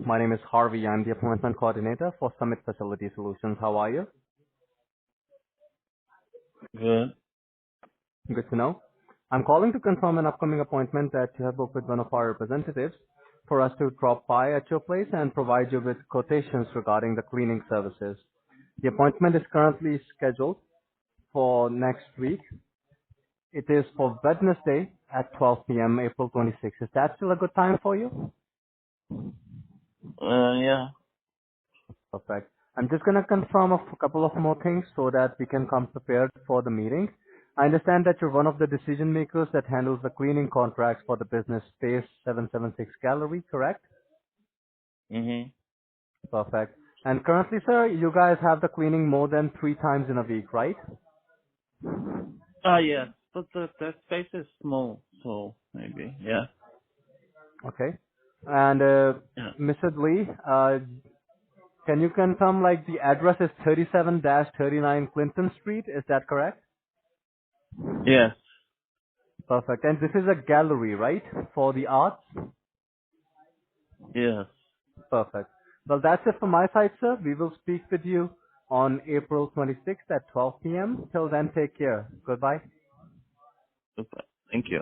My name is Harvey. I'm the appointment coordinator for Summit Facility Solutions. How are you? Good. Good to know. I'm calling to confirm an upcoming appointment that you have booked with one of our representatives for us to drop by at your place and provide you with quotations regarding the cleaning services. The appointment is currently scheduled for next week. It is for Wednesday at 12 p.m., April 26th. Is that still a good time for you? Yeah. Perfect. I'm just going to confirm a couple of more things so that we can come prepared for the meeting. I understand that you're one of the decision makers that handles the cleaning contracts for the business Space 776 Gallery, correct? Mhm. Perfect. And currently, sir, you guys have the cleaning more than 3 times in a week, right? Yes. But that space is small, so maybe. Yeah. Okay. And Yeah. Mr. Lee, can you confirm like the address is 37-39 Clinton Street? Is that correct? Yes. Perfect. And this is a gallery, right? For the arts? Yes. Perfect. Well, that's it from my side, sir. We will speak with you on April 26th at 12 p.m. Till then, take care. Goodbye. Super. Thank you.